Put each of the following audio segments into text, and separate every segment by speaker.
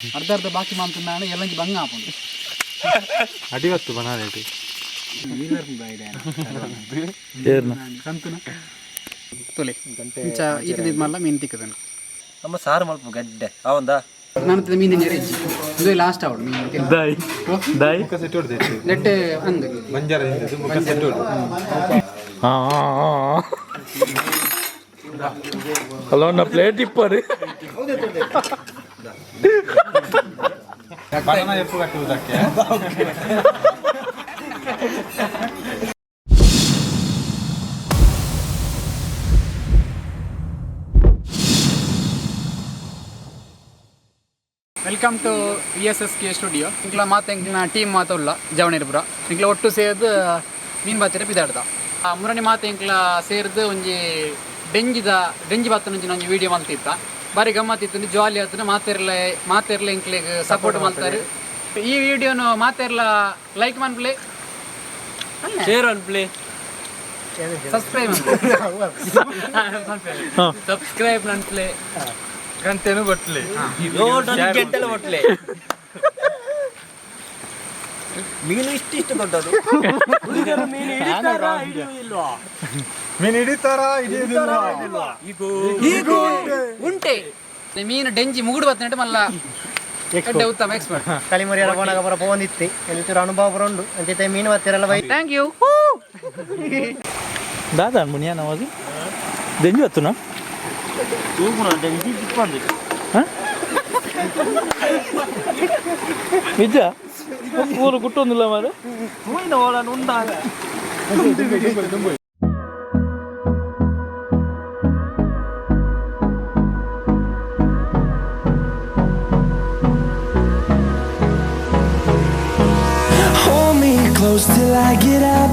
Speaker 1: ಅರ್ಧ ಅರ್ಧ ಬಾಕಿ ಮಾಡ್ತಾನೆ ಎಲ್ಲಂಜಿ ಬಂಗ ಹಾಕೊಂಡು
Speaker 2: ಅಡಿವತ್ತು ಬನಾರೇಟಿ
Speaker 1: ಸಂತನ ತೊಲೆ ಇಂಚ ಈಕದಿದ್ ಮಲ್ಲ ಮೀನು ತಿಕ್ಕದನು
Speaker 3: ನಮ್ಮ ಸಾರು ಮಲ್ಪ ಗಡ್ಡೆ ಅವಂದ
Speaker 1: ನಾನು ಮೀನಿನ ರೆಜ್ಜಿ ಇದು ಲಾಸ್ಟ್ ಅವಳು ಮೀನು
Speaker 2: ದಾಯಿ ದಾಯಿ ಮುಖ ಸೆಟ್ ಹೊಡೆದೆ
Speaker 1: ನೆಟ್ಟೆ ಹಂಗ
Speaker 2: ಮಂಜಾರ ಹಿಂದೆ ಮುಖ ಸೆಟ್ ಹೊಡೆದೆ
Speaker 4: ಹಲೋ ನಾ ಪ್ಲೇಟ್ ಇಪ್ಪರಿ
Speaker 2: ಬನಾನಾ ಎಪ್ಪು ಕಟ್ಟುವುದಕ್ಕೆ
Speaker 1: ವೆಲ್ಕಮ್ ಟು vssk ಸ್ಟುಡಿಯೋ ಇಂಕ್ಲ ಮಾತು ಎಂಕ್ಲ ಟೀಮ್ ಮಾತುಲ್ಲ ಜವಣಿರ್ಪುರ ಇಂಕ್ಲ ಒಟ್ಟು ಸೇರ್ದು ಮೀನು ಬಾತಿರ ಪಿದಾಡ್ದ ಮೂರನೇ ಮಾತು ಎಂಕ್ಲ ಸೇರ್ದು ಒಂಜಿ ಡೆಂಜಿ ಬಾತನ ಒಂಜಿ ವಿಡಿಯೋ ಮಾಡ್ತಿತ್ತ ಬಾರಿ ಗಮ್ಮತ್ ಇತ್ತು ಜಾಲಿ ಆತನ ಮಾತೆರ್ಲ ಇಂಕ್ಲಿಗೆ ಸಪೋರ್ಟ್ ಮಾಡ್ತಾರೆ ಈ ವಿಡಿಯೋನು ಮಾತೆರ್ಲ ಲೈಕ್ ಮಾಡ್ಪ್ಲೇ
Speaker 3: ಶೇರ್ ಅನ್ಪ್ಲೇ
Speaker 1: ಸಬ್ಸ್ಕ್ರೈಬ್ ನನ್ಪ್ಲೇ
Speaker 3: ಗಂಟೆನೂ ಕೊಟ್ಲೆ ಗಂಟೆಲ್ಲ ಕೊಟ್ಲೆ ಮೀನು ಇಷ್ಟು ದೊಡ್ಡದು ಮೀನು
Speaker 2: ಹಿಡಿತಾರ
Speaker 1: ಉಂಟೆ ಮೀನು ಡೆಂಜಿ ಮುಗುಡು ಬತ್ತಂటే ಮಲ್ಲ ಎಡ್ಡೆ ಉತ್ತಮ ಎಕ್ಸ್ಪರ್ಟ್
Speaker 5: ಕಲಿಮರಿಯರ ಬೋನಾಗ ಬರ ಪೋಂದಿತ್ತಿ ಎಲ್ಲಿಚೂರು ಅನುಭವ ಬರೋಂಡು ಅಂಚೈತೆ ಮೀನು ಬತ್ತಿರಲ್ಲ ಬೈ
Speaker 1: ಥ್ಯಾಂಕ್ ಯು
Speaker 4: ದಾದಾ ಅನ್ಬುಣಿಯಾ ನವಾಜ್ ದೆಂಜಿ ಹತ್ತುನಾ ನಿಜ ಊರು ಕುಟ್ಟೊಂದಿಲ್ಲ ಮಾರೆ
Speaker 3: ಉಂಡಾಗ
Speaker 6: Close till I get up.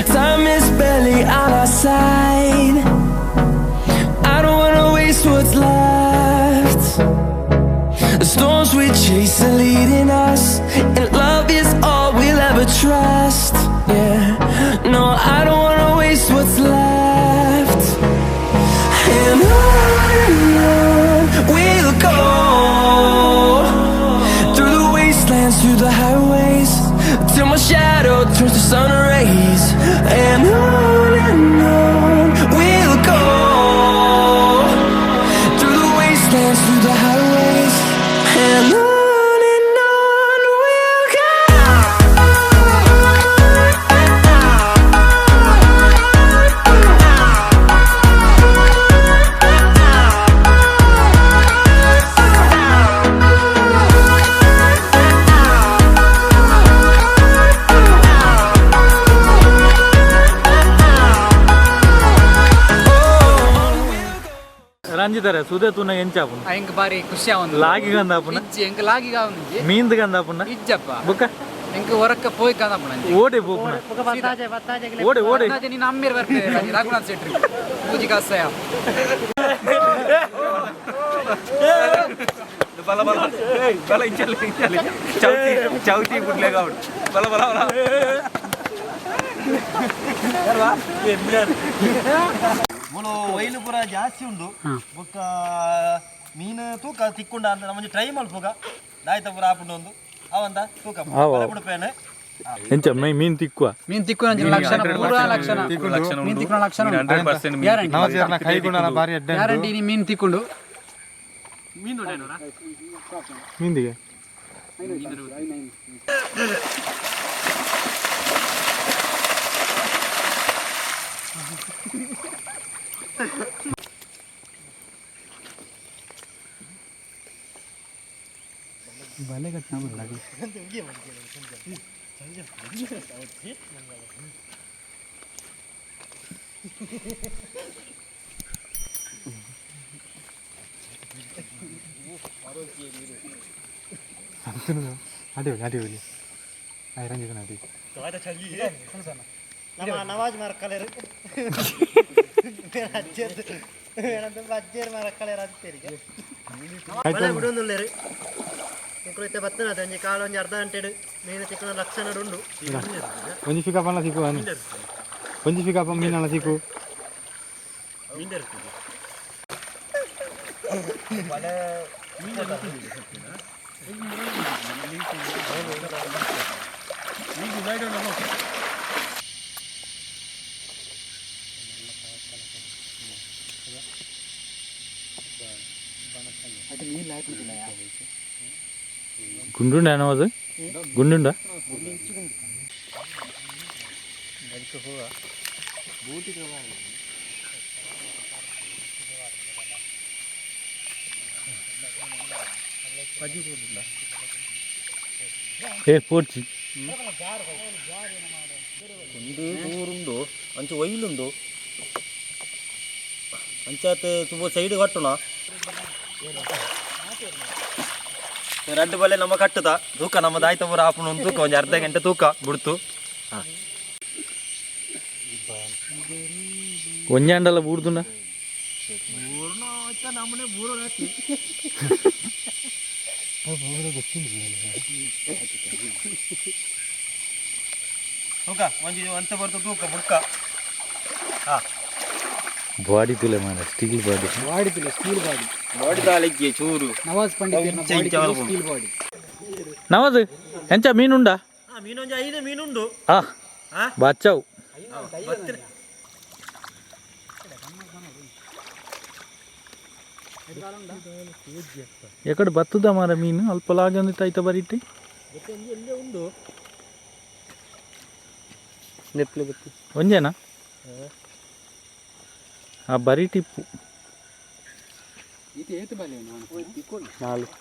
Speaker 6: Time is barely on our side. I don't wanna waste what's left. The storms we chase are leading us, and love is all we'll ever trust. Yeah, no, I don't wanna waste what's left. And on we'll go, through the wastelands, through the highways, till my shadow turns to sun rays. And on we'll go, through the wastelands, through the highways. And on we'll go.
Speaker 4: ರಂಜಿತಾರೆ ಸುದೆ ತುನ ಎಂಚಾಪುನ
Speaker 1: ಎಂಕ್ ಬಾರಿ ಖುಷಿ ಅವನು
Speaker 4: ಲಾಗಿ ಗಂದಾಪುನ
Speaker 1: ಇಜ್ಜಿ ಎಂಕ್ ಲಾಗಿಗ ಅವನಿಗೆ
Speaker 4: ಮೀಂದ್ ಗಂದಾಪುನ
Speaker 1: ಇಜ್ಜಪ್ಪ
Speaker 4: ಬುಕ್ಕ
Speaker 1: ಎಂಕ್ ಹೊರಕ್ಕ ಪೋಯ್ ಕಾಂದಪ್ಪನ
Speaker 4: ಓಡೆ ಪೋಪುನ ಓಡೆ ಓಡೆ
Speaker 1: ನೀನು ಅಮ್ಮೇರ್ ಬರ್ತೇವೆ ರಘುನಾಥ್ ಶೆಟ್ಟಿ ಪೂಜಿ ಕಾಸಯ
Speaker 3: ಬಲ ಬಲ ಬಲ ಇಂಚಲ್ಲಿ ಚೌತಿ ಬಿಡ್ಲೇಗ ಅವಳು ಬಲ ಬಲ ಬಲ ಮುಳು ಒಯ್ಲು ಪೂರ ಜಾಸ್ತಿ ಉಂಡು ಬೊಕ್ಕ ಮೀನು ತೂಕ ತಿಕ್ಕೊಂಡ ಅಂತ ನಮ್ಮಂಜಿ ಟ್ರೈ ಮಲ್ಪೋಗ ದಾಯ್ತ ಪೂರ ಆಪುಂಡು ಒಂದು ಅವಂದ ತೂಕ ಬಿಡ್ಪೇನೆ
Speaker 4: ಎಂಚ ಮೀನ್ ತಿಕ್ಕುವ
Speaker 1: ಲಕ್ಷಣ ಪೂರಾ ಲಕ್ಷಣ ಮೀನ್ ತಿಕ್ಕೊಂಡು ಲಕ್ಷಣ 100% ಗ್ಯಾರಂಟಿ ನೀ ಮೀನ್ ತಿಕ್ಕೊಂಡು ಮೀನ್ ದೊಡ್ಡನೋರ
Speaker 2: ಮೀಂದಿಗೆ
Speaker 1: ಬಲೆ ಕಟ್ನ ಬರಲಾಗಿ
Speaker 2: ಅಡಿವಲಿ ಅಡಿವಲಿ ರಂಜಿತನ ಅಡಿ
Speaker 5: ನಮ್ಮ ನವಾಜ್ ಮರಕಲೇರು ಬಜ್ಜೇರು ಮರಕಲೇರು ಅಂತೀರಿಗೆ ಬಿಡೊಂದುಲ್ಲೇರು ಇಂಕುಳಿತೆ ಬತ್ತನ ಒಂಜಿ ಕಾಲು ಒಂಜಿ ಅರ್ಧ ಗಂಟೆ ಮೀನು ತಿಕ್ಕನ ಲಕ್ಷಣ ಉಂಡು
Speaker 2: ಒಂಜಿ ಫಿಕಾ ಪಲ್ಲ ಸಿಕ್ಕು ಒಂಜಿ ಫಿಕಾ ಪಲ್ಲ ಮೀನಲ್ಲ ಸಿಕ್ಕು
Speaker 4: గుండుండా నవాజ్ గుండుండా ఏ పోర్చి
Speaker 3: ಊರುಂಡು ಅಂಚೆ ಒಯ್ಲುಂಡು ಅಂಚಾತ್ ತುಂಬ ಸೈಡ್ ಕಟ್ಟುನ ಎರಡು ಬಲೆ ನಮ್ಮ ಕಟ್ಟದ ತೂಕ ನಮ್ಮ ದಾಯ್ತ ಬರ ಹಾಪುಣ ಒಂದು ತೂಕ ಒಂದು ಅರ್ಧ ಗಂಟೆ ತೂಕ ಬಿಡ್ತು
Speaker 4: ಒಂಜಾಂಡಲ್ಲ ಬೂಡ್ದುಂಡ
Speaker 3: ನಮ್ಮನೆ ಬೂರೋ ತೂಕ ಒಂಜಿ ಅಂತ ಬರ್ತು ತೂಕ ಬುಡ್ಕ
Speaker 4: ಬಾಡಿ ತುಲೆ ಮಾರ ಸ್ಟೀಲ್ ಬಾಡಿ
Speaker 3: ಬಾಡಿ ತಾಳಿಗೆ ಚೂರು
Speaker 1: ನವಾಜ್ ಪಂಡಿತ್ ಸ್ಟೀಲ್ ಬಾಡಿ
Speaker 4: ನವಾಜ್ ಎಂಚ ಮೀನುಂಡ
Speaker 3: ಮೀನೊಂಜಿ 5 ಮೀನುಂಡು
Speaker 4: ಬಾಚಾವು ಎಕಡೆ ಬತ್ತದ ಮಾರ ಮೀನು ಅಲ್ಪ ಲಾಗಂದಿತ್ತು ಆಯ್ತಾ ಬರೀಟಿ
Speaker 3: ಉಂಡು
Speaker 4: ಒಂಜೇನಾ ಆ ಬರೀ ಟಿಪ್ಪು ನಾಲ್ಕು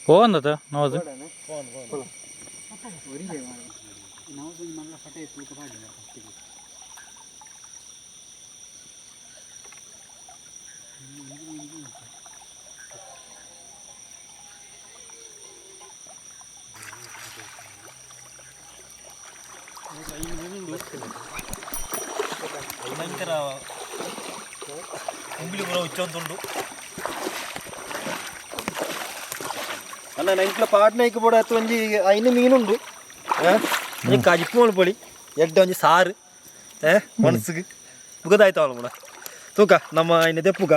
Speaker 4: పోందత నవాజ్
Speaker 3: ಭಯಂಕರ ಉಂಬಿಲಿ ಬರೋ ಉಚ್ಚೊಂದುಂಡು ಅಲ್ಲ ನೈಟ್ಲ ಪಾಟ್ನೈಕ್ ಬೋಡ ಹತ್ತು ಒಂಜಿ 5 ಮೀನುಂಡು ಒಂಜಿ ಕಜಿಪ್ಪು ಪೊಳಿ ಎಡ್ಡೆ ಒಂಜಿ ಸಾರು ಮನಸ್ಸಿಗೆ ಮುಗದಾಯ್ತವಲ್ಲ ಕೂಡ ತೂಕ ನಮ್ಮ ಇನ್ನು ತೆಪ್ಪುಗ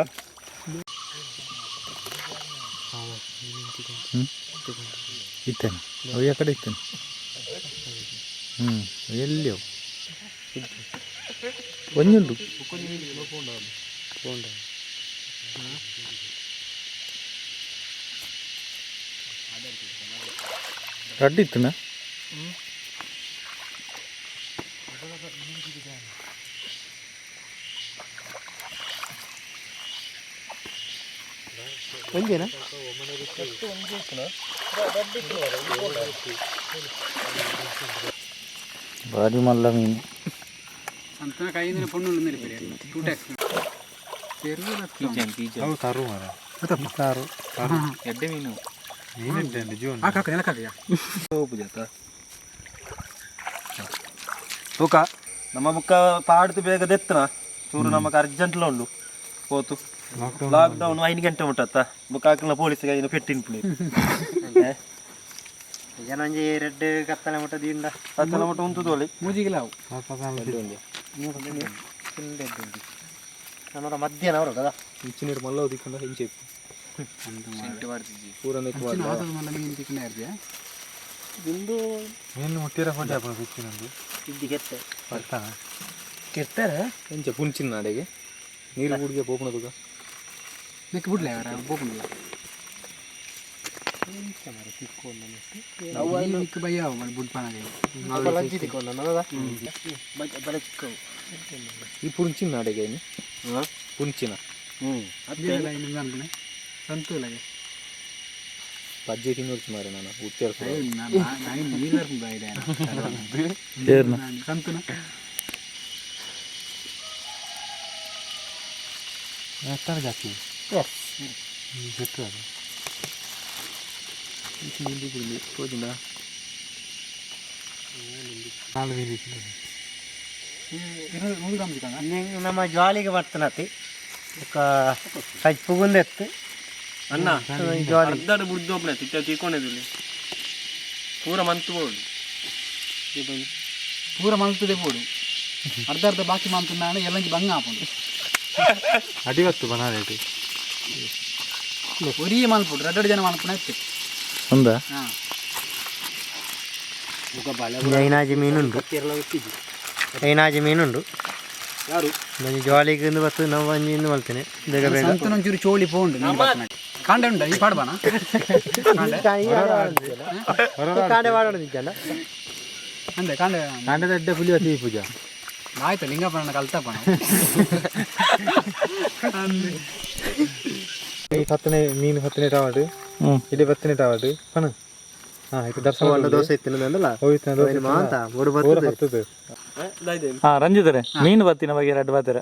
Speaker 4: ಇತ್ತೇನೆ ಅವು ಆ ಕಡೆ ಇತ್ತೇನೆ ಎಲ್ಲಿ ಅವು ಒಂಜುಂಡು ಅಡ್ಡಿತ್ತನ
Speaker 5: ಒಂದೇನಾ
Speaker 4: ಭಾರಿ ಮಲ್ಲ ಮೀನು
Speaker 1: ಅಂತ ಕೈಯಿಂದ ಪೊಣ್ಣು ಟೂ ಟ್ಯಾಕ್ಸ್
Speaker 2: ಎಡ್ಡೆ ಮೀನು
Speaker 3: ತೂಕ ನಮ್ಮ ಬುಕ್ಕ ಪಾಡ್ದು ಬೇಗ ದೆತ್ತನ ಚೂರು ನಮಕ್ ಅರ್ಜೆಂಟ್ಲ ಉಂಡು ಹೋತು ಲಾಕ್ಡೌನ್ 5 ಗಂಟೆ ಮುಟ್ಟತ್ತ ಬುಕ್ಕ ಹಾಕಿನ ಪೊಲೀಸ್ಗೆ ಇನ್ನು ಪೆಟ್ಟಿನ ಪ್ಲೇ
Speaker 5: ಈಗ ನಂಜಿ ರೆಡ್ ಕತ್ತಲೆ ಮುಟ್ಟದಿಂದ
Speaker 3: ಕತ್ತಲ ಮುಟ್ಟ ಉಂಟು ತೋಳಿ
Speaker 1: ಮೂಜಿಗಿಲ್ಲ ಅವು
Speaker 5: ನನ್ನೋರ ಮಧ್ಯಾಹ್ನ ಅವರು కదా
Speaker 2: ಇಂಚಿನೀರು ಮಲ್ಲ ಓದಿಕೊಂಡ ಹಿಂಚೆ ಪೂರ
Speaker 1: ಮೀನು ತಿಕ್ಕನೇ ಇರ್ತೀಯಾ
Speaker 5: ಬಿಂದು
Speaker 2: ಮೀನು ಮುಟ್ಟಿರ ಹೊಟ್ಟೆ ಹಾಕೋಣ ಬಿಚ್ಚಿನಂದು
Speaker 5: ಇದ್ದಿ ಕೆತ್ತೆ
Speaker 2: ಬರ್ತಾನ
Speaker 5: ಕೆತ್ತಾರೆ
Speaker 2: ಎಂಚ ಪುಂಚಿನ ನಾಡೆಗೆ ನೀರು ಗುಡಿಗೆ ಪೋಪಣದುಗ
Speaker 1: ನೆಕ್ ಬಿಡ್ಲೆ ಅವರ ಬೋಪುಂಡಿಲ್ಲ ಭಯ ಬುಡ್ಪಾನಾಗೆ
Speaker 2: ಈ ಪುಂಚಿನ ನಾಡೆಗೆ ಪುಂಚಿನ
Speaker 1: ಅನ್ಕೊಂಡೆ ಸಂತೂಲಾಗೆ
Speaker 2: ಪಜ್ಜೆ ತಿನ್ನೋರ್ಚು ಮಾರೆ ನಾನು ಉತ್ತೇರ್ಸ
Speaker 1: ಸಂತುನ
Speaker 2: ಜಾಸ್ತಿ
Speaker 5: ನಮ್ಮ ಜ್ವಾಲಿಗೆ ಬರ್ತನತಿ ಕಚ್ಚು ಪುಗುಂದೆತ್ತು
Speaker 3: ಅಣ್ಣ
Speaker 5: ಜ್ವಾಲಿ
Speaker 3: ಅರ್ಧದ ಬುಡ್ದೊಬ್ಬನೆ ತಿಕ್ಕೊಂಡಿದ್ದಿಲ್ಲ ಪೂರ ಮಂತು ಬೋಡು
Speaker 1: ಪೂರ ಮಲ್ತದೆ ಬೋಡು ಅರ್ಧ ಅರ್ಧ ಬಾಕಿ ಮಂತುಂಡ ಎಲ್ಲಂಜಿ ಬಂಗ ಆಪುಂಡು
Speaker 2: ಅಡಿವತ್ತು ಬನಾರೇಟಿ
Speaker 1: ಒರೀ ಮಲ್ಪುಡು 2 ಜನ ಮಲ್ಪುಣ ಇತ್ತು
Speaker 4: ఉందా
Speaker 1: ಹಾಂ
Speaker 5: ಐನಾಜಿ ಮೀನುಂಡು ಐನಾಜಿ ಮೀನುಂಡು
Speaker 3: ಯಾರು
Speaker 5: ಜ್ವಾಲಿಗೆ ಬರ್ತದೆ ನಾವು ಒಂಜಿಂದ ಮಲ್ತೇನೆ ಬೇಗ ಬೇಗ
Speaker 1: ಸಂತನೊಂಚೂರು ಚೋಳಿ ಪೋಂಡು ಕಾಂಡೆ ಉಂಡ ಈ ಪಾಡ್ಬಾನ
Speaker 5: ಕಾಂಡೆ ಮಾಡೋದಿದ್ದಲ್ಲ
Speaker 1: ಅಂದೆ ಕಾಂಡೆ
Speaker 2: ಕಾಂಡದ ಅಡ್ಡ ಪುಲಿ ಅತಿ ಪೂಜಾ
Speaker 1: ಆಯ್ತು ಲಿಂಗಪ್ಪನ ಕಲ್ತಪ್ಪಣ
Speaker 2: ಈ ಹತ್ತನೇ ಮೀನು 10ನೇ ಟವಾಟು ಇಲ್ಲಿ 10ನೇ ಟವಾಟು ಪಣ ಇದು ದರ್ಶನ
Speaker 5: ದೋಸೆ ಇತ್ತಿನಲ್ಲ
Speaker 2: ಹೋಯ್ತು
Speaker 5: ಮಾಂತ ಮೂರು ಬರ್ತದೆ
Speaker 4: ರಂಜಿತರೆ ಮೀನು ಬತ್ತಿನ ಬಗ್ಗೆ 2 ಬಾತರ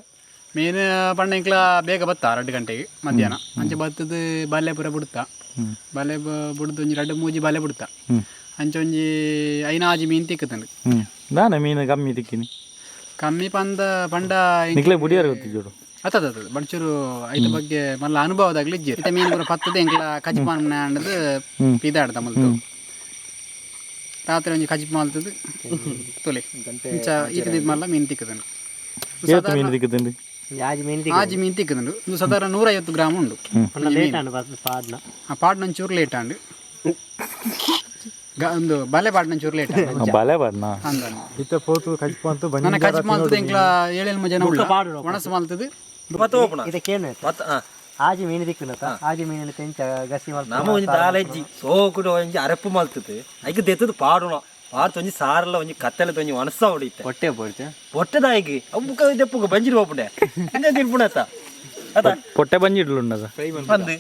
Speaker 1: ಮೀನು ಪಣ್ಣಂಕ್ಲ ಬೇಗ ಬತ್ತ 2 ಗಂಟೆಗೆ ಮಧ್ಯಾಹ್ನ ಅಂಚೆ ಬತ್ತದು ಬಾಲ್ಯ ಪೂರ ಬಿಡುತ್ತಾ ಬಾಲ್ಯ ಬಿಡ್ದು ಒಂಜಿ 2-3 ಬಾಲ್ಯ ಬಿಡುತ್ತಾ ಅಂಚೆ ಒಂಜಿ ಐನಾಜಿ ಮೀನು ತಿಕ್ಕತಂಡು
Speaker 4: ನಾನೇ ಮೀನು ಕಮ್ಮಿ ತಿಕ್ಕಿನಿ
Speaker 1: ಕಮ್ಮಿ ಪಂಡ
Speaker 4: ನಿಕ್ಲೆ ಬುಡಿಯಾರ ಗೊತ್ತಿದ್ದೋಡು
Speaker 1: ಅತ್ತದ ಬಡ್ಚೂರು ಐತ ಬಗ್ಗೆ ಮಲ್ಲ ಅನುಭವದಾಗ್ಲಿ ಇಜ್ಜಿ ಮೀನು ಪೂರ ಪತ್ತದ ಎಂಕ್ಲ ಕಜ್ಪಾನ ಅಂಡದು ಪಿದಾಡ್ದ ಮಲ್ತು ರಾತ್ರಿ ಒಂಜಿ ಕಜ್ಪ ಮಲ್ತದು ತೊಲೆ ಇಂಚ ಈತದ ಮಲ್ಲ ಮೀನು ತಿಕ್ಕತಂಡು
Speaker 4: ಮೀನು ತಿಕ್ಕುತ್ತಂಡು
Speaker 1: ಆಜಿ ಮೀನು ತಿಕ್ಕದಂಡು ಒಂದು ಸಾಧಾರಣ 150 ಗ್ರಾಮ್ ಉಂಡು ಆ ಪಾಡ್ನ ಒಂಚೂರು ಲೇಟ್ ಆಂಡು ಒಂದು ಬಲೆ ಪಾಡ್ನ ಒಂಚೂರು ಲೇಟ್
Speaker 4: ಬಲೆ ಬಾಡ್ನ
Speaker 2: ಇತ್ತ ಪೋತು ಕಜ್ಪ ಅಂತ
Speaker 1: ನನ್ನ ಕಜ್ಪ ಮಲ್ತದ ಎಂಕ್ಲ 7 ಜನ ಒಣಸು ಮಲ್ತದು
Speaker 5: ಇದಕ್ಕೇನು ಆಜಿ ಮೀನು ತಿಕ್ಕನತ್ತ ಆಜಿ ಮೀನಿನ ತೆಂಚ ಗಸಿ
Speaker 3: ನಮ್ಮ ಒಂಜಿ ದಾಲೆಜ್ಜಿ ಸೋಕುಡು ಒಂಜಿ ಅರಪ್ಪು ಮಲ್ತದೆ ಐಕೆ ದೆತ್ತದು ಪಾಡುಣ ಪಾಡ್ತ ಒಂಜಿ ಸಾರಲ್ಲ ಒಂಜಿ ಕತ್ತಲೆ ಒಂಜಿ ಒಣಸ ಹೊಡಿತೆ
Speaker 1: ಹೊಟ್ಟೆ ಪೋಯ್ತು
Speaker 3: ಹೊಟ್ಟೆದಾಗಿ ಅಬ್ಬುಕ ದೆಪ್ಪುಗ ಬಂಜಿರು ಹೋಗ್ಬಿಟ್ಟೆ ಹಿಂಗೆ ತಿನ್ಬಿಡತ್ತ ಅದ
Speaker 4: పొట్టే బంజిడ్లున్నద
Speaker 3: ಬಂದು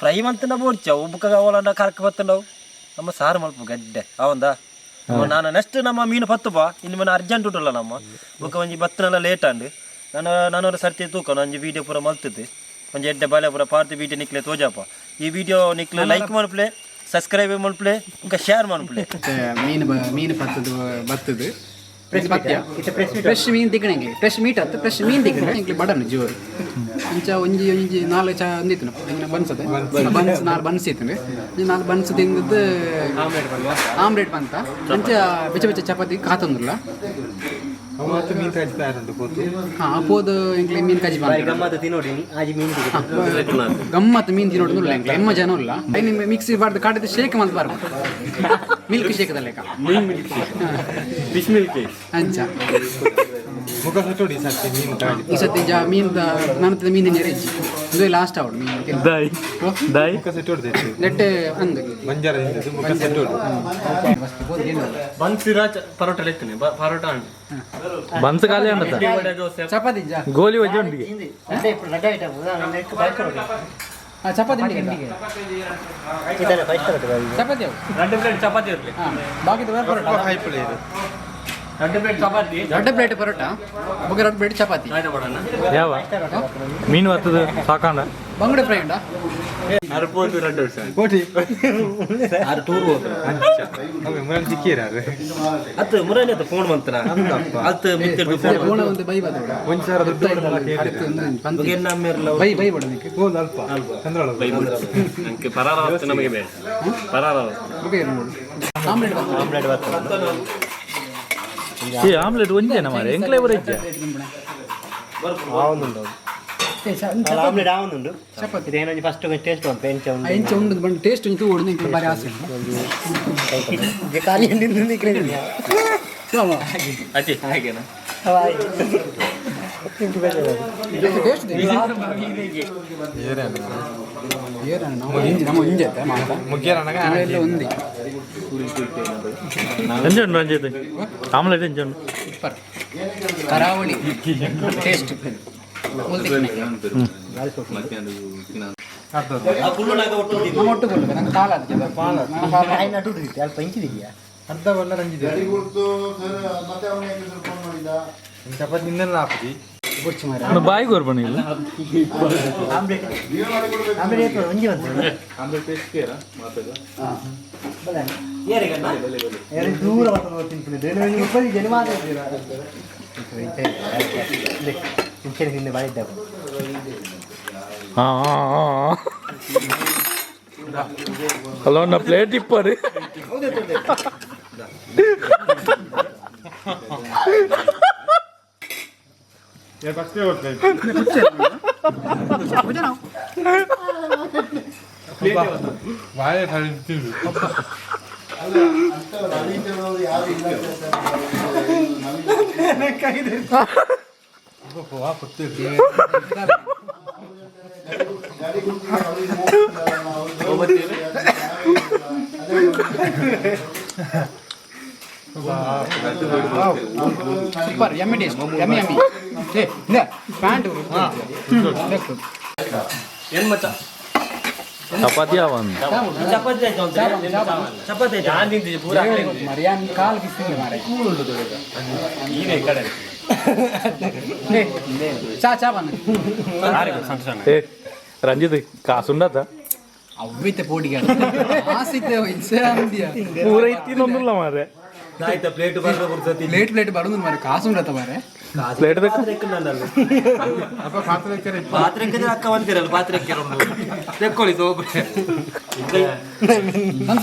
Speaker 3: ಫ್ರೈ ಮಂತನ ಬೋಡ್ಚ ಉಬ್ಬುಕ ಅವಲಂಡ ಕರ್ಕ ಬತ್ತಂಡವು ನಮ್ಮ ಸಾರು ಮಲ್ಪ ಗಡ್ಡೆ ಅವಂದ ನಾನು ನೆಕ್ಸ್ಟ್ ನಮ್ಮ ಮೀನು ಪತ್ತುಪ ಇನ್ನು ಮನೆ ಅರ್ಜೆಂಟ್ ಉಂಟಲ್ಲ ನಮ್ಮ ಬುಕ್ಕ ಒಂಜಿ ಬತ್ತನೆಲ್ಲ ಲೇಟ್ ಅಂಡು ನಾನು ಸರ್ತಿ ತೂಕ ಒಂಜಿ ವೀಡಿಯೋ ಪೂರ ಮಲ್ತದ್ದು ಒಂಜಿ ಎಡ್ಡೆ ಬಾಲೆ ಪೂರ ಪಾರ್ತಿ ವೀಡಿಯೋ ನಿಕ್ಲೆ ತೋಜಪ್ಪ ಈ ವಿಡಿಯೋ ನಿಕ್ಲೆ ಲೈಕ್ ಮಲ್ಪ್ಲೆ ಸಬ್ಸ್ಕ್ರೈಬ್ ಮಲ್ಪ್ಲೆ ఇంకా ಶೇರ್ ಮಲ್ಪ್ಲೆ
Speaker 1: ಮೀನು ಬತ್ತದು ಫ್ರೆಶ್ ಮೀನು ತಿಕ್ಕಣಂಗೆ ಫ್ರೆಶ್ ಮೀಟ್ ಆಯ್ತು ಫ್ರೆಶ್ ಮೀನು ತಿಕ್ಕಣೆ ಇಂಕ್ಲಿ ಬಡನು ಜೋರು ಇಂಚ ಒಂಜಿ 4 ಚಾ ಒಂದಿತ್ತು ಬನ್ಸದೆ ಬನ್ಸ್ 4 ಬನ್ಸ್ ಇತ್ತು 4 ಬನ್ಸ್ ತಿಂದದ್ದು ಆಮ್ಲೆಟ್ ಬಂತ ಅಂಚ ಬೆಚ್ಚ ಚಪಾತಿ ಕಾತಂದಿಲ್ಲ
Speaker 2: ಮೀನು ಕಜ್ಪಾರಂತ ಪೋತು
Speaker 1: ಪೋದು ಇಂಕ್ಲಿ ಮೀನು ಕಜ್ಜಿ
Speaker 5: ಗಮ್ಮತ್ ತಿನ್ನೋಡಿನಿ ಆಜಿ ಮೀನು
Speaker 1: ಗಮ್ಮತ್ ಮೀನು ತಿನ್ನೋಡು ಇಂಕ್ಲ ಎಮ್ಮ ಜನ ಇಲ್ಲ ಮಿಕ್ಸಿ ಬಾರ್ದು ಕಾಟಿದ ಶೇಕ್ ಮಲ್ತ ಬಾರ್ದು ಮಿಲ್ಕ್ ಶೇಕದಲ್ಲೇಕ
Speaker 3: ಫಿಶ್ ಮಿಲ್ಕ್
Speaker 1: ಅಂಚ
Speaker 2: ಮುಖ ಸಟ್ಟೋಡಿ ಸತ್ತಿ ಮೀನು
Speaker 1: ಈ ಸತಿ ಮೀನು ನನ್ನ ಮೀನು ನೆರೆಜ್ಜಿ ಇದು ಲಾಸ್ಟ್ ಅವಡು ಮೀನು
Speaker 4: దాయ్ దాయ్
Speaker 2: ಮುಖ ಸಟ್ಟೋಡಿ
Speaker 1: ನೆಟ್ಟೆ ಅಂದು
Speaker 2: ಬಂಜಾರದಿಂದ ಮುಖ ಸಟ್ಟೋಡಿ
Speaker 3: ಬನ್ಸಿರಾ ಪರೋಟ ಲೆಕ್ಕನೆ ಪರೋಟ ಅಂಡ್
Speaker 4: బన్స్ ఖాళీ అంటదా
Speaker 1: ಚಪಾತಿ
Speaker 4: గోలి వజ్జండి
Speaker 5: అంటే ఇప్పుడు రెడ్ ఐటమ్ నెక్స్ట్ బైక్
Speaker 1: ಚಪಾತಿ
Speaker 5: ಇದನ್ನ ಬೈಕ್
Speaker 1: ಚಪಾತಿ
Speaker 3: 2 ಪ್ಲೇಟ್ ಚಪಾತಿ ಇರಲಿ
Speaker 1: ಬಾಕಿ ಪರೋಟ
Speaker 2: ಹೈ plate
Speaker 3: 2 plate chapati
Speaker 1: 2 plate parotta ಬೊಕ 2 ಪ್ಲೇಟ್ ಚಪಾತಿ
Speaker 3: ಆಯ್ತಾ ಬಡಣ್ಣ
Speaker 4: యావ ಮೀನು వత్తదు సాకాండ
Speaker 1: ಬಂಗುಡೆ ಫ್ರೈ ಉಂಟಾ
Speaker 3: ಅರ್ಪೋದು 2 ವರ್ಷ
Speaker 2: ಕೋಟಿ
Speaker 3: ಆರು ಟೂರ್
Speaker 2: ಅವೆ ಮುರನ್ ಸಿಕ್ಕಿರಾರೆ
Speaker 3: ಅತ್ತು ಮುರನೆ ಅತ್ತು ಫೋನ್ ಮಂತ್ರ ಅತ್ತು ಮಿತ್ತಿರ್ದು ಫೋನ್
Speaker 1: ಫೋನ್ ಒಂದು ಬೈ ಬದ
Speaker 2: ಒಂದು ಸಾವಿರ ದುಡ್ಡು
Speaker 3: ಬಗೆನ್ನ ಮೇರ್ಲ
Speaker 1: ಬೈ ಬಡನಿಕ್ಕೆ
Speaker 2: ಹೋದ ಅಲ್ಪ ಚಂದ್ರಳ
Speaker 3: ಬೈ ನನಗೆ ಪರಾರಾವತ್ತು ನಮಗೆ ಬೇಡ ಪರಾರಾವತ್ತು
Speaker 1: ಬೊಕ ಆಮ್ಲೆಟ್ ಬರ್ತದೆ
Speaker 4: ఈ ఆమ్లెట్ ಒಂದೇನ ಮಾರೆ ಎಂಕ್ಲೆ ಬರಜ್ಜ
Speaker 5: ಆವೊಂದುಂಡು ಆಮ್ಲೆಟ್ ಆವೊಂದುಂಡು ಚಪಾತಿ ಇದೇನೊಂದು ಫಸ್ಟ್ ಟೇಸ್ಟ್ ಅಂತ
Speaker 1: ಇಂಚ ಉಂಡು ಬಂದು ಟೇಸ್ಟ್ ಇಂಚು ಓಡಿನ ಇಂಚ ಬಾರಿ ಆಸೆ
Speaker 5: ಖಾಲಿ ಹಿಂದಿಂದ ನಿಕ್ಕಿಲ್ಲ
Speaker 3: ಅಚ್ಚಿ ಹಾಗೇನಾ
Speaker 1: ಟೇಸ್ಟ್ ನಮ್ಮ ಹಿಂಜೆ
Speaker 2: ಮುಗ್ಗ್ಯಾರನಗ
Speaker 1: ಎಲ್ಲ ఉంది
Speaker 4: ಎಂಜಂಡು ರಂಜಿತ್ ಆಮ್ಲೆಟ್ ಎಂಜಂಡು
Speaker 1: ಸೂಪರ್ ಕರಾವಳಿ ಟೇಸ್ಟ್ ನಮ್ಮ ಒಟ್ಟು ಕೊಡ್ಬೇಕು ನಂಗೆ ಕಾಲ
Speaker 5: ಅಲ್ಪ ಇಂಚಿದೆಯಾ
Speaker 2: ಅರ್ಧ ಬಲ್ಲ ರಂಜಿದೆ ಚಪಾತಿ ನಿನ್ನೆಲ್ಲ ಹಾಕಿ
Speaker 1: ಪೊಚ್ಚು ಮಾರ
Speaker 4: ಬಾಯಿ ಗೋರ್ಬಣಿಲ್ಲ
Speaker 5: ಆಮ್ಲೆಟ್ ಆಮ್ಲೆಟ್ ಒಂಜಿ ಬಂತು ದೂರ ತಿಂತೀನಿ ಜನ ಹಿಂದೆ ಮಾಡಿದ್ದ
Speaker 4: ಹಲೋ ನಾ ಪ್ಲೇಟ್ ಇಪ್ಪರಿ
Speaker 1: super yummy taste yummy yummy ಏ ಇಲ್ಲ ಪ್ಯಾಂಟ್
Speaker 3: ಏನು ಮಚ್ಚ
Speaker 4: ಚಪಾತಿ ಅವನ್
Speaker 3: ಚಪಾತಿ ಆಯ್ತು ಚಪಾತಿ ಆಯ್ತು ನಾನು ತಿಂತಿದ್ದೆ ಪೂರ
Speaker 1: ಮರಿಯಾನ್ ಕಾಲು ಬಿಸಿಲು ಮಾರೆ
Speaker 3: ಈಗ ಈ ಕಡೆ
Speaker 1: ಚಾ ಬಂದ
Speaker 4: ಏ ರಂಜಿತ್ ಕಾಸುಂಡತ
Speaker 1: ಅವ್ವಿತ್ತೆ ಪೋಡಿಗೆ ಆಸಿತ್ತೆ
Speaker 4: ಪೂರ ಇತ್ತಿನೊಂದಿಲ್ಲ ಮಾರೆ
Speaker 3: ಆಯ್ತಾ ಪ್ಲೇಟ್ ಬರ್ಬೇಕು ಬರ್ತತಿ
Speaker 1: ಪ್ಲೇಟ್ ಬರೋದು ಮಾರೆ ಕಾಸು ಉಂಡತ್ತ ಮಾರೆ
Speaker 4: ಪ್ಲೇಟ್ ಬೇಕು
Speaker 3: ಪಾತ್ರೆ ಅಕ್ಕ ಬಂದಿರಲ್ಲ ಪಾತ್ರೆ ತೆಕ್ಕೊಳ್ಳಿ ಸೋಬ್ರೆ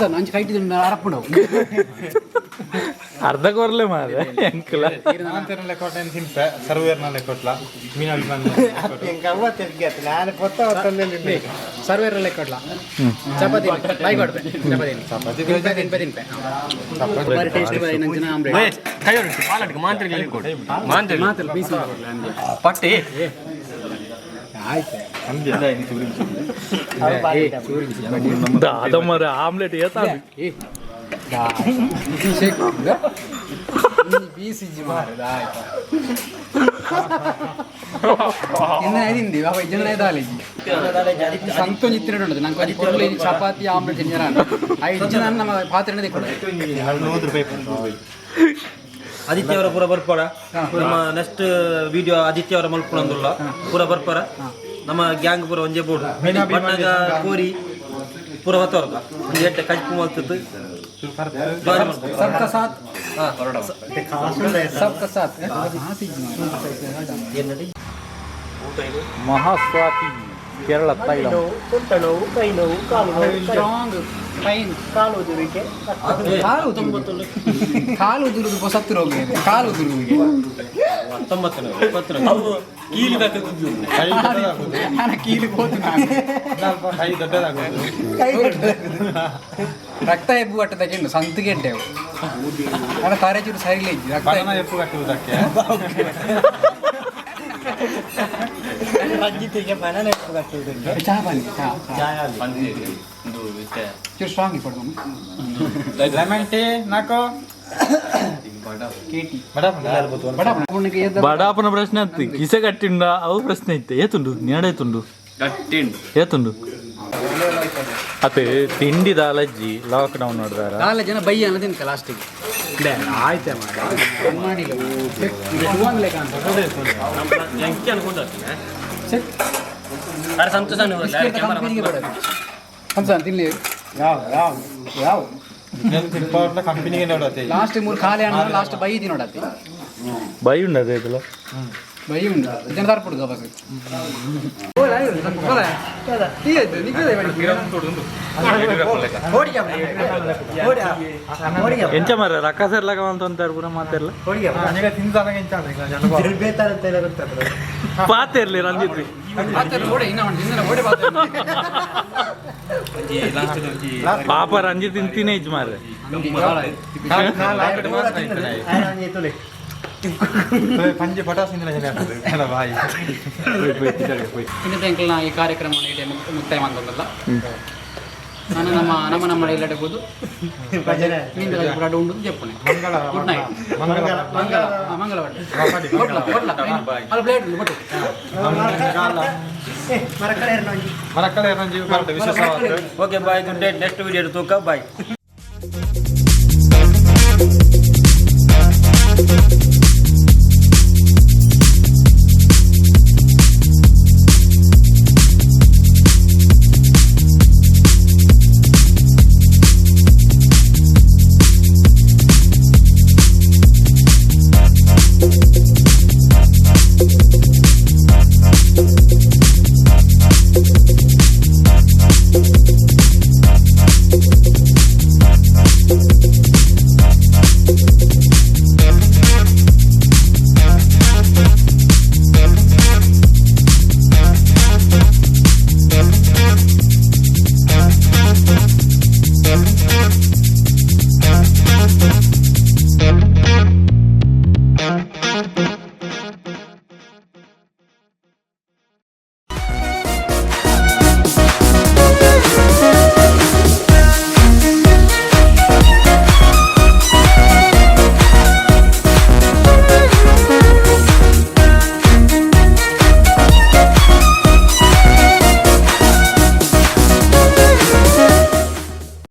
Speaker 1: ಸರ್ ಅಂಚು ಕೈಟಿ ಅರಪ್ಪುಂಡು
Speaker 4: ಅರ್ಧ ಕೊರ್ಲೆ ಮಾರೆ ಎಂಕಲ
Speaker 2: ಲೆಕ್ಕೊಟ್ಟೆ ತಿಂಪೆ ಸರ್ವೇರ್ನ ಲೆಕ್ಕೊಟ್ಲ ಮೀನ
Speaker 5: ನಾನು ಕೊತ್ತ
Speaker 1: ಸರ್ವೇರ್ ಲೆಕ್ಕೊಡ್ಲ ಚಪಾತಿ ಬಾಯ್ ಕೊಡ್ತೆ ಚಪಾತಿ ತಿನ್ಪೆ ಟೇಸ್ಟ್ ನಂಚಿನ ಆಮ್ಲೆಟ್ ಮಾತ್ರ ಬೀಸಿ
Speaker 3: ಪಟ್ಟಿ
Speaker 4: ದಾದ ಮರ ಆಮ್ಲೆಟ್ ಏತಾ
Speaker 1: ಬೀಸಿಜಿ ಮಾರದ ಇನ್ನು ಬಾಬಾ ಜನ ಇದಾಲೇಜಿ ಸಂತೋಷ ಇತ್ತಿನ ಉಂಟು ನಂಗೆ ಅದು ಕೊಡಲಿ ಚಪಾತಿ ಆಮ್ಲೆಟ್ ತಿಂಜನ 5 ಜನ ನಮ್ಮ ಪಾತ್ರೆ ಕೊಡೋದು
Speaker 2: 100 ರೂಪಾಯಿ
Speaker 3: ಆದಿತ್ಯ ಅವರ ಪೂರ ಬರ್ಪಾಡ ನಮ್ಮ ನೆಕ್ಸ್ಟ್ ವಿಡಿಯೋ ಆದಿತ್ಯ ಅವರ ಮಲ್ಪುಣಂದುಲ್ಲ ಪೂರ ಬರ್ಪಾರ ನಮ್ಮ ಗ್ಯಾಂಗ್ ಪೂರ ಒಂಜೆ ಬೋರ್ಡು ಬಣ್ಣಗ ಕೋರಿ ಪೂರ ಹೊತ್ತವ್ರ ಒಂದು ಎಟ್ಟೆ ಕಜ್ಪು ಮಲ್ತದ್ದು
Speaker 1: सबका साथ सबका साथ
Speaker 4: ಮಹಾಸ್ವಾತಿ ಕೇರಳ ತೈಲ
Speaker 5: ಸೊಂಟ ನೋವು ಕೈ ನೋವು ಕಾಲು ನೋವು
Speaker 1: ಸ್ಟ್ರಾಂಗ್ ಫೈನ್
Speaker 5: ಕಾಲು ಉದುರಿಕೆ
Speaker 1: ಕಾಲು ಉದುರುದು ಸತ್ತು ರೋಗ ಇದೆ ಕಾಲು ಉದುರುವಿಗೆ
Speaker 3: 19 ಕೀಲಿ
Speaker 1: ನಾನು ಕೀಲಿ ಹೋತು ರಕ್ತ ಎಬ್ಬು ಕಟ್ಟ ತಗೊಂಡು ಸಂತಿಗೆ ಇಟ್ಟೆವು ನಾನು ತಾರೆ ಚೂರು ಸರಿ ಇದ್ದಿ ರಕ್ತ
Speaker 2: ಎಪ್ಪು ಕಟ್ಟುವುದಕ್ಕೆ
Speaker 5: ರಂಜಿತಿಗೆ ಬನಾನ ಎಪ್ಪು ಕಟ್ಟುವುದಕ್ಕೆ
Speaker 1: ಚಹಾ ಬನ್ನಿ ಚೂರು ಸ್ಟ್ರಾಂಗ್ ಇಪ್ಪಡ್ಕೊಂಡು
Speaker 2: ಲೆಮನ್ ಟೀ ನಾಕೋ
Speaker 1: ಕೇಟಿ
Speaker 4: ಬಡಾಪನ ಪ್ರಶ್ನೆ ಅತ್ತಿ ಕಿಸೆ ಕಟ್ಟಿಂಡ ಅವು ಪ್ರಶ್ನೆ ಇತ್ತೆ ಏತುಂಡು ನೇಡೇತುಂಡು ಏತುಂಡು ಅತ್ತೆ ತಿಂಡಿ ದಾಲಜ್ಜಿ ಲಾಕ್ಡೌನ್ ನೋಡಿದಾರ
Speaker 1: 4 ಜನ ಬೈ ಅನ್ನೋದು ತಿನ್ಕ ಲಾಸ್ಟಿಗೆ ಆಯ್ತೆ ಮಾಡಿಲ್ಲ ತಿನ್ಲಿ ಯಾವ
Speaker 2: ಕಂಪನಿಗೆ ನೋಡತ್ತೆ
Speaker 1: ಲಾಸ್ಟ್ 3 ಖಾಲಿ ಅಣ್ಣ ಲಾಸ್ಟ್ ಬೈ ದಿ ನೋಡತ್ತೆ
Speaker 4: ಬೈ ಉಂಡದ ಇದಲ್ಲ
Speaker 1: ಬೈ ಉಂಡ ಜನ ತರ್ಪುಡು ಬಸ್
Speaker 4: ಎಂಚ ಮರ ರಕ್ಕ ಸೇರ್ಲಾಕ ಅಂತಾರೆ ಪೂರ ಮಾತೆರ್ಲ ಪಾತೆರ್ಲಿ ರಂಜಿತ್ ಪಾಪ ರಂಜಿತ್ ತಿಂತೀನಿ ಇಜ್ ಮಾರ್ರೆ
Speaker 2: ಪಂಜೆ ಪಟಾಸ್ ಬಾಯಿ
Speaker 1: ಇನ್ನೊಂದು ಈ ಕಾರ್ಯಕ್ರಮವನ್ನು ಮುಕ್ತಾಯ ಮಾಡ್ಕೊಂಡಲ್ಲ ನಾನು ನಮ್ಮ ಎಲ್ಲೆಡೆಬೋದು ಉಂಡು ಜಪ್ಪಣೆ ಗುಡ್ ನೈಟ್ ಮಂಗಳವಾರ ಪ್ಲೇಟ್
Speaker 2: ಮರಕಳೆ ವಿಶೇಷ
Speaker 3: okay bye good night next video ತೂಕ ಬಾಯ್